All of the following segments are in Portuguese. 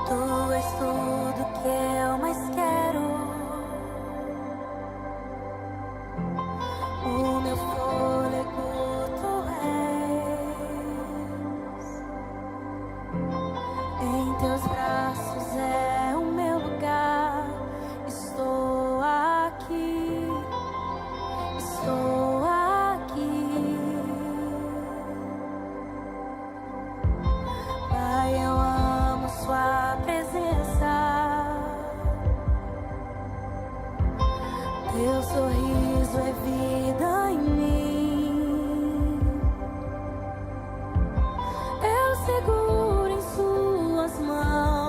Tu és tudo que eu mais quero. O meu fôlego tu és. Em teus braços é o meu lugar. Estou aqui. Estou aqui. Pai, eu amo sua presença. Teu sorriso é vida em mim. Eu seguro em suas mãos.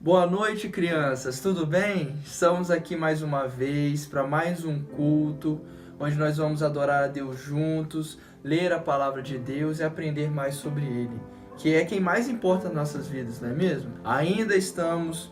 Boa noite, crianças, tudo bem? Estamos aqui mais uma vez para mais um culto, onde nós vamos adorar a Deus juntos, ler a palavra de Deus e aprender mais sobre Ele, que é quem mais importa nas nossas vidas, não é mesmo? Ainda estamos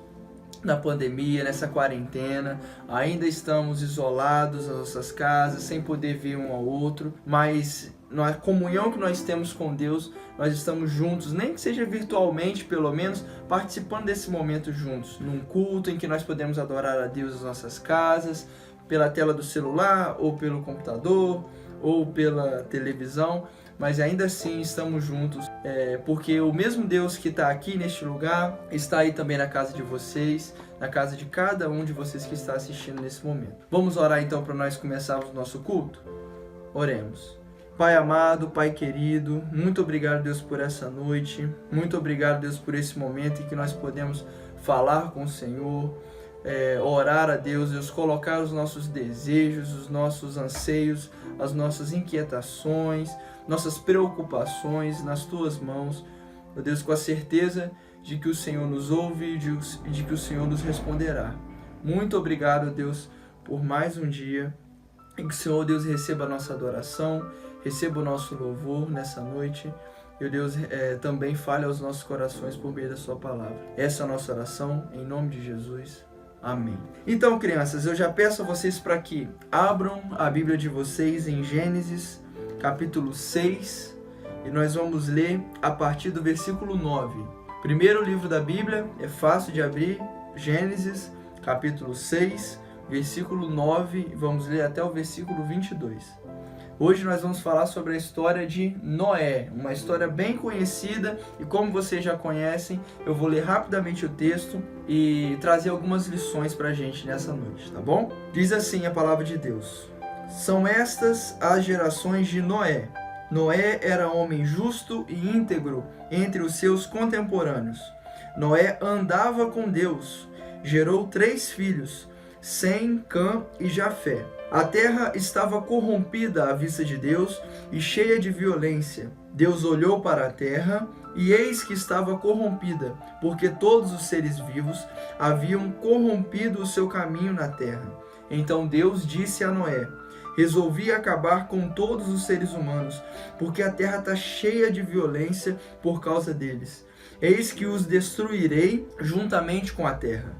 na pandemia, nessa quarentena, ainda estamos isolados nas nossas casas, sem poder ver um ao outro, mas na comunhão que nós temos com Deus, nós estamos juntos, nem que seja virtualmente, pelo menos, participando desse momento juntos, num culto em que nós podemos adorar a Deus nas nossas casas, pela tela do celular, ou pelo computador, ou pela televisão, mas ainda assim estamos juntos, porque o mesmo Deus que está aqui neste lugar, está aí também na casa de vocês, na casa de cada um de vocês que está assistindo nesse momento. Vamos orar então para nós começarmos o nosso culto? Oremos. Pai amado, Pai querido, muito obrigado, Deus, por essa noite, muito obrigado, Deus, por esse momento em que nós podemos falar com o Senhor, orar a Deus, Deus, colocar os nossos desejos, os nossos anseios, as nossas inquietações, nossas preocupações nas Tuas mãos, ó Deus, com a certeza de que o Senhor nos ouve e de que o Senhor nos responderá. Muito obrigado, Deus, por mais um dia, e que o Senhor, Deus, receba a nossa adoração, receba o nosso louvor nessa noite, e Deus também fale aos nossos corações por meio da Sua palavra. Essa é a nossa oração, em nome de Jesus. Amém. Então, crianças, eu já peço a vocês para que abram a Bíblia de vocês em Gênesis, capítulo 6, e nós vamos ler a partir do versículo 9. Primeiro livro da Bíblia, é fácil de abrir, Gênesis, capítulo 6, versículo 9, vamos ler até o versículo 22. Hoje nós vamos falar sobre a história de Noé, uma história bem conhecida, e como vocês já conhecem, eu vou ler rapidamente o texto e trazer algumas lições para a gente nessa noite, tá bom? Diz assim a palavra de Deus: São estas as gerações de Noé. Noé era homem justo e íntegro entre os seus contemporâneos. Noé andava com Deus, gerou 3 filhos, Sem, Cã e Jafé. A terra estava corrompida à vista de Deus e cheia de violência. Deus olhou para a terra e eis que estava corrompida, porque todos os seres vivos haviam corrompido o seu caminho na terra. Então Deus disse a Noé: Resolvi acabar com todos os seres humanos, porque a terra está cheia de violência por causa deles. Eis que os destruirei juntamente com a terra.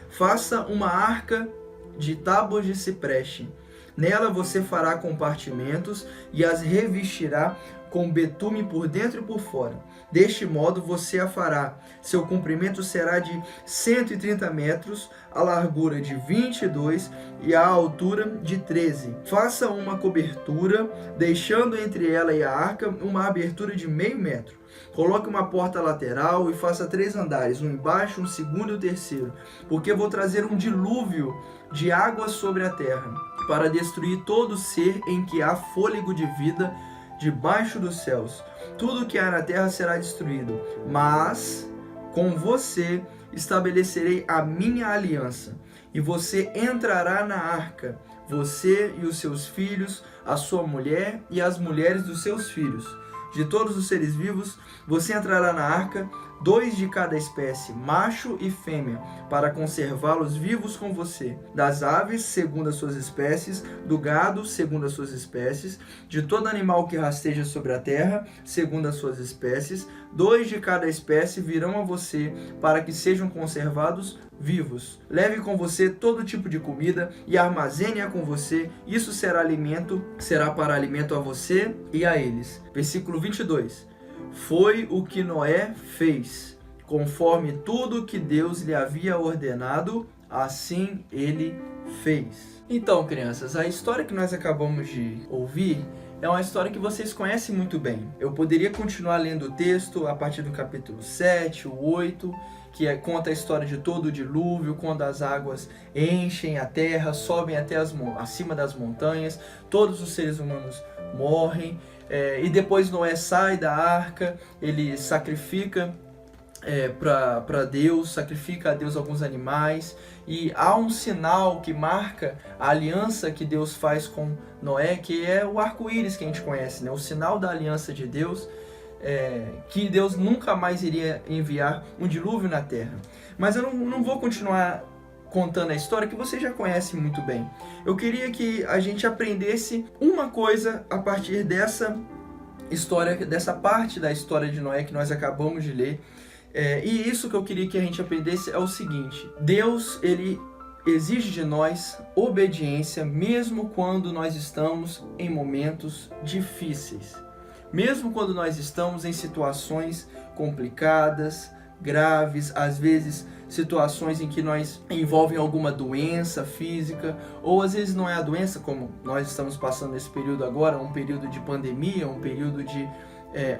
Faça uma arca de tábuas de cipreste. Nela você fará compartimentos e as revestirá com betume por dentro e por fora. Deste modo você a fará. Seu comprimento será de 130 metros, a largura de 22 e a altura de 13. Faça uma cobertura, deixando entre ela e a arca uma abertura de meio metro. Coloque uma porta lateral e faça 3 andares, um embaixo, um segundo e o terceiro, porque vou trazer um dilúvio de água sobre a terra, para destruir todo ser em que há fôlego de vida debaixo dos céus. Tudo que há na terra será destruído, mas com você estabelecerei a minha aliança, e você entrará na arca, você e os seus filhos, a sua mulher e as mulheres dos seus filhos. De todos os seres vivos, você entrará na arca, 2 de cada espécie, macho e fêmea, para conservá-los vivos com você. Das aves, segundo as suas espécies, do gado, segundo as suas espécies, de todo animal que rasteja sobre a terra, segundo as suas espécies, 2 de cada espécie virão a você, para que sejam conservados vivos. Leve com você todo tipo de comida e armazene-a com você. Isso será para alimento a você e a eles. Versículo 22. Foi o que Noé fez, conforme tudo que Deus lhe havia ordenado, assim ele fez. Então, crianças, a história que nós acabamos de ouvir é uma história que vocês conhecem muito bem. Eu poderia continuar lendo o texto a partir do capítulo 7, o 8, que conta a história de todo o dilúvio, quando as águas enchem a terra, sobem até acima das montanhas, todos os seres humanos morrem, e depois Noé sai da arca, ele sacrifica para Deus, sacrifica a Deus alguns animais, e há um sinal que marca a aliança que Deus faz com Noé, que é o arco-íris que a gente conhece, né? O sinal da aliança de Deus que Deus nunca mais iria enviar um dilúvio na terra. Mas eu não vou continuar contando a história que você já conhece muito bem. Eu queria que a gente aprendesse uma coisa a partir dessa história, dessa parte da história de Noé que nós acabamos de ler. E isso que eu queria que a gente aprendesse é o seguinte: Deus, ele exige de nós obediência mesmo quando nós estamos em momentos difíceis. Mesmo quando nós estamos em situações complicadas, graves, às vezes situações em que nós envolvem alguma doença física, ou às vezes não é a doença, como nós estamos passando nesse período agora, um período de pandemia, um período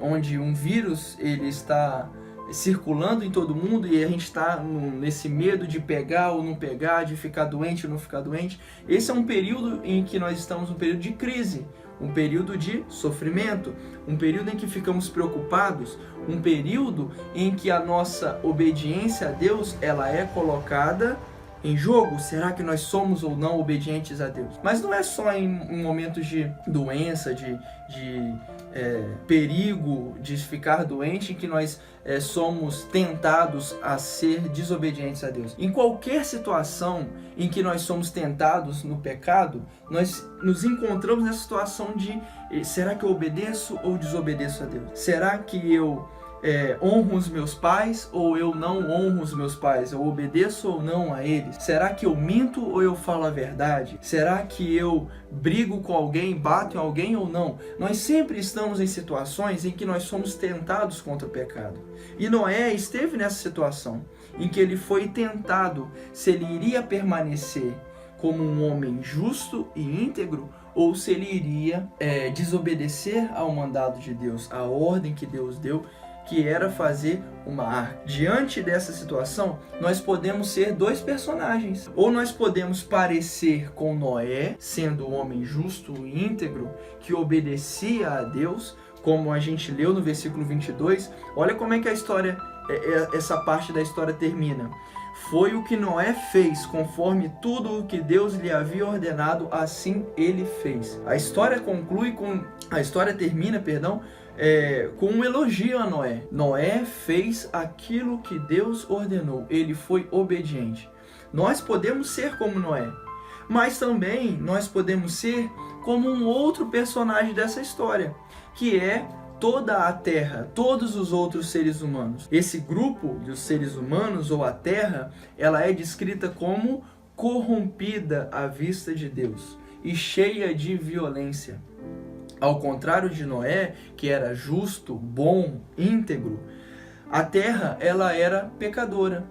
onde um vírus ele está circulando em todo mundo e a gente está nesse medo de pegar ou não pegar, de ficar doente ou não ficar doente. Esse é um período em que nós estamos, um período de crise, um período de sofrimento, um período em que ficamos preocupados, um período em que a nossa obediência a Deus ela é colocada em jogo. Será que nós somos ou não obedientes a Deus? Mas não é só em momentos de doença, de perigo de ficar doente que nós somos tentados a ser desobedientes a Deus. Em qualquer situação em que nós somos tentados no pecado, nós nos encontramos nessa situação de será que eu obedeço ou desobedeço a Deus? Será que eu honro os meus pais ou eu não honro os meus pais? Eu obedeço ou não a eles? Será que eu minto ou eu falo a verdade? Será que eu brigo com alguém, bato em alguém ou não? Nós sempre estamos em situações em que nós somos tentados contra o pecado. E Noé esteve nessa situação em que ele foi tentado se ele iria permanecer como um homem justo e íntegro ou se ele iria desobedecer ao mandado de Deus, à ordem que Deus deu, que era fazer uma arca. Diante dessa situação, nós podemos ser dois personagens. Ou nós podemos parecer com Noé, sendo um homem justo e íntegro, que obedecia a Deus, como a gente leu no versículo 22. Olha como é que a história, essa parte da história termina. Foi o que Noé fez, conforme tudo o que Deus lhe havia ordenado, assim ele fez. A história termina, com um elogio a Noé. Noé fez aquilo que Deus ordenou. Ele foi obediente. Nós podemos ser como Noé, mas também nós podemos ser como um outro personagem dessa história, que é toda a terra, todos os outros seres humanos. Esse grupo de seres humanos, ou a terra, ela é descrita como corrompida à vista de Deus e cheia de violência. Ao contrário de Noé, que era justo, bom, íntegro, a terra ela era pecadora.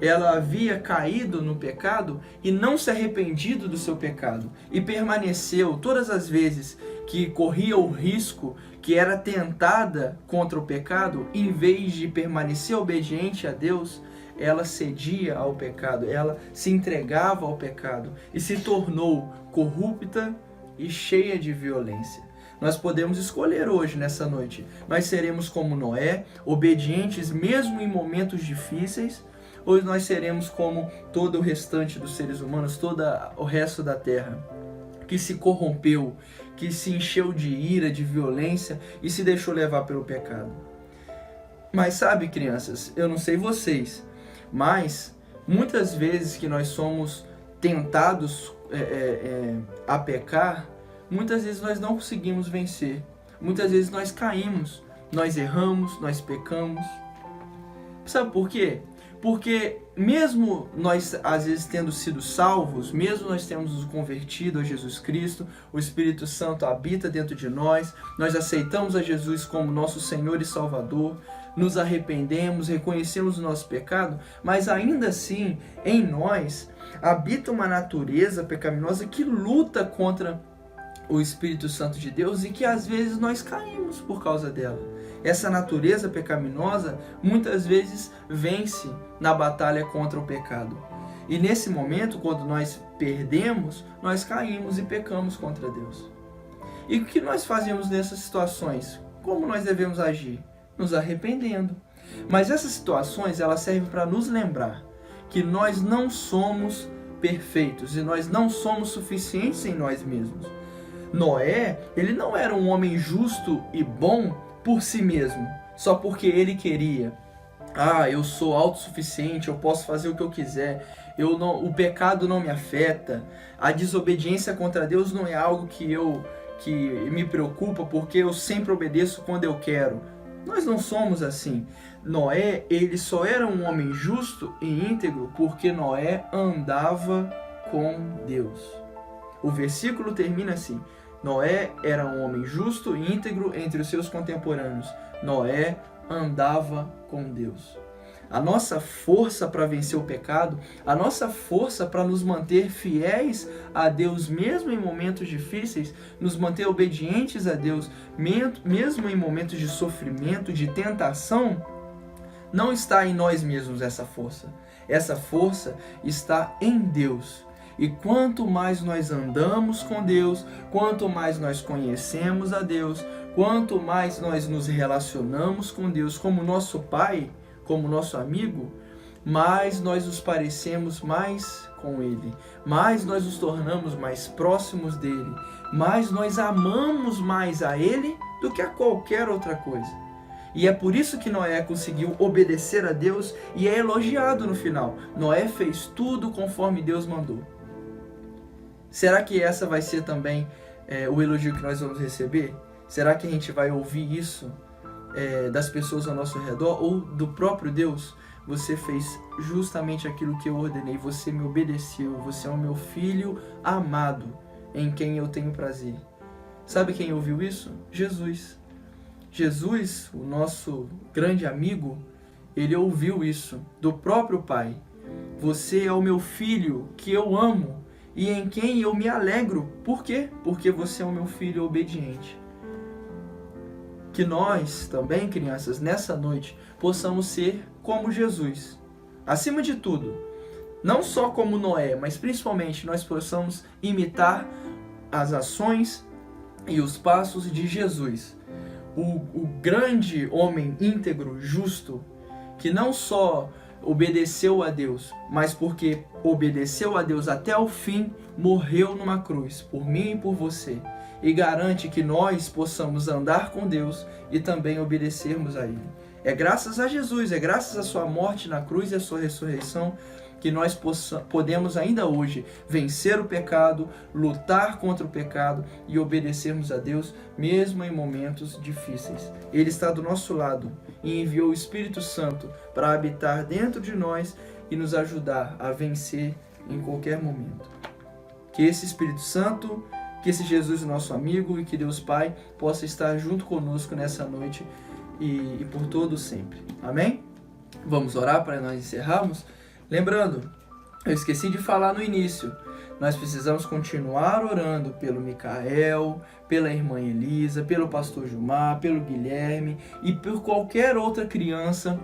Ela havia caído no pecado e não se arrependido do seu pecado. E permaneceu todas as vezes que corria o risco, que era tentada contra o pecado, em vez de permanecer obediente a Deus, ela cedia ao pecado, ela se entregava ao pecado e se tornou corrupta e cheia de violência. Nós podemos escolher hoje, nessa noite. Nós seremos como Noé, obedientes mesmo em momentos difíceis, ou nós seremos como todo o restante dos seres humanos, todo o resto da terra, que se corrompeu, que se encheu de ira, de violência e se deixou levar pelo pecado. Mas sabe, crianças, eu não sei vocês, mas muitas vezes que nós somos tentados a pecar, muitas vezes nós não conseguimos vencer. Muitas vezes nós caímos, nós erramos, nós pecamos. Sabe por quê? Porque mesmo nós, às vezes, tendo sido salvos, mesmo nós temos nos convertido a Jesus Cristo, o Espírito Santo habita dentro de nós, nós aceitamos a Jesus como nosso Senhor e Salvador, nos arrependemos, reconhecemos o nosso pecado, mas ainda assim, em nós, habita uma natureza pecaminosa que luta contra o Espírito Santo de Deus e que às vezes nós caímos por causa dela. Essa natureza pecaminosa muitas vezes vence na batalha contra o pecado. E nesse momento, quando nós perdemos, nós caímos e pecamos contra Deus. E o que nós fazemos nessas situações? Como nós devemos agir? Nos arrependendo. Mas essas situações, elas servem para nos lembrar que nós não somos perfeitos e nós não somos suficientes em nós mesmos. Noé, ele não era um homem justo e bom por si mesmo, só porque ele queria. Eu sou autossuficiente, eu posso fazer o que eu quiser, o pecado não me afeta, a desobediência contra Deus não é algo que me preocupa, porque eu sempre obedeço quando eu quero. Nós não somos assim. Noé, ele só era um homem justo e íntegro porque Noé andava com Deus. O versículo termina assim: Noé era um homem justo e íntegro entre os seus contemporâneos. Noé andava com Deus. A nossa força para vencer o pecado, a nossa força para nos manter fiéis a Deus, mesmo em momentos difíceis, nos manter obedientes a Deus, mesmo em momentos de sofrimento, de tentação, não está em nós mesmos essa força. Essa força está em Deus. E quanto mais nós andamos com Deus, quanto mais nós conhecemos a Deus, quanto mais nós nos relacionamos com Deus como nosso Pai, como nosso amigo, mais nós nos parecemos mais com Ele, mais nós nos tornamos mais próximos dEle, mais nós amamos mais a Ele do que a qualquer outra coisa. E é por isso que Noé conseguiu obedecer a Deus e é elogiado no final. Noé fez tudo conforme Deus mandou. Será que essa vai ser também o elogio que nós vamos receber? Será que a gente vai ouvir isso das pessoas ao nosso redor ou do próprio Deus? Você fez justamente aquilo que eu ordenei, você me obedeceu, você é o meu filho amado, em quem eu tenho prazer. Sabe quem ouviu isso? Jesus. Jesus, o nosso grande amigo, ele ouviu isso do próprio Pai. Você é o meu filho que eu amo e em quem eu me alegro. Por quê? Porque você é o meu filho obediente. Que nós também, crianças, nessa noite, possamos ser como Jesus. Acima de tudo, não só como Noé, mas principalmente nós possamos imitar as ações e os passos de Jesus. O grande homem íntegro, justo, que não só obedeceu a Deus, mas porque obedeceu a Deus até o fim, morreu numa cruz, por mim e por você, e garante que nós possamos andar com Deus e também obedecermos a Ele. É graças a Jesus, é graças à sua morte na cruz e à sua ressurreição que nós podemos ainda hoje vencer o pecado, lutar contra o pecado e obedecermos a Deus mesmo em momentos difíceis. Ele está do nosso lado e enviou o Espírito Santo para habitar dentro de nós e nos ajudar a vencer em qualquer momento. Que esse Espírito Santo, que esse Jesus, nosso amigo, e que Deus Pai possa estar junto conosco nessa noite e por todo sempre. Amém? Vamos orar para nós encerrarmos? Lembrando, eu esqueci de falar no início, nós precisamos continuar orando pelo Micael, pela irmã Elisa, pelo pastor Gilmar, pelo Guilherme e por qualquer outra criança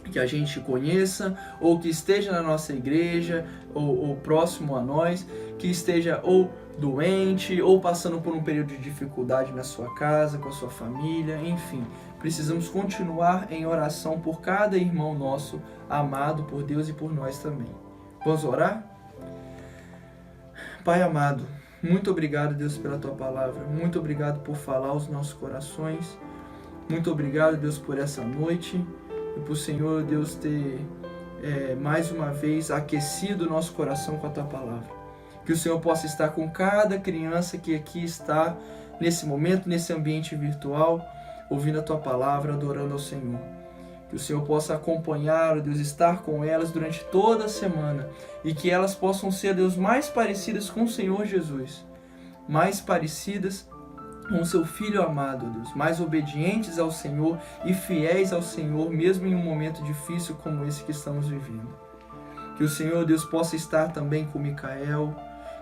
que a gente conheça ou que esteja na nossa igreja ou próximo a nós, que esteja ou doente ou passando por um período de dificuldade na sua casa, com a sua família, enfim. Precisamos continuar em oração por cada irmão nosso, amado por Deus e por nós também. Vamos orar? Pai amado, muito obrigado, Deus, pela Tua palavra. Muito obrigado por falar aos nossos corações. Muito obrigado, Deus, por essa noite e por, Senhor, Deus, ter mais uma vez aquecido o nosso coração com a Tua palavra. Que o Senhor possa estar com cada criança que aqui está nesse momento, nesse ambiente virtual, ouvindo a Tua palavra, adorando ao Senhor. Que o Senhor possa acompanhar, Deus, estar com elas durante toda a semana e que elas possam ser, Deus, mais parecidas com o Senhor Jesus, mais parecidas com o Seu Filho amado, Deus, mais obedientes ao Senhor e fiéis ao Senhor, mesmo em um momento difícil como esse que estamos vivendo. Que o Senhor, Deus, possa estar também com Micael,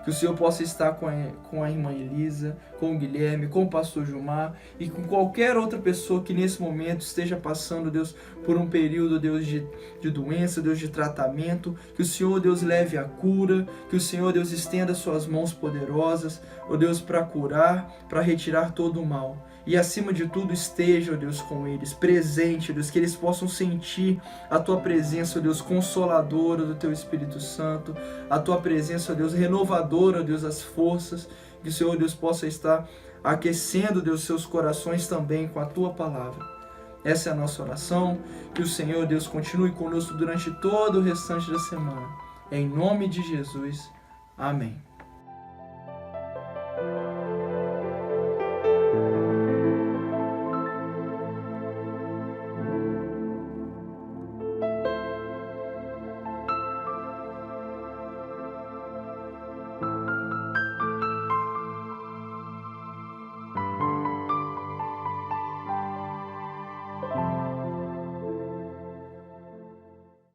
que o Senhor possa estar com a irmã Elisa, com o Guilherme, com o pastor Gilmar e com qualquer outra pessoa que nesse momento esteja passando, Deus, por um período, Deus, de doença, Deus, de tratamento. Que o Senhor, Deus, leve a cura, que o Senhor, Deus, estenda suas mãos poderosas, ó Deus, para curar, para retirar todo o mal. E acima de tudo esteja, ó Deus, com eles, presente, ó Deus, que eles possam sentir a Tua presença, ó Deus, consoladora do Teu Espírito Santo, a Tua presença, ó Deus, renovadora, ó Deus, as forças, que o Senhor, Deus, possa estar aquecendo, Deus, seus corações também com a Tua palavra. Essa é a nossa oração, que o Senhor, Deus, continue conosco durante todo o restante da semana. Em nome de Jesus, amém.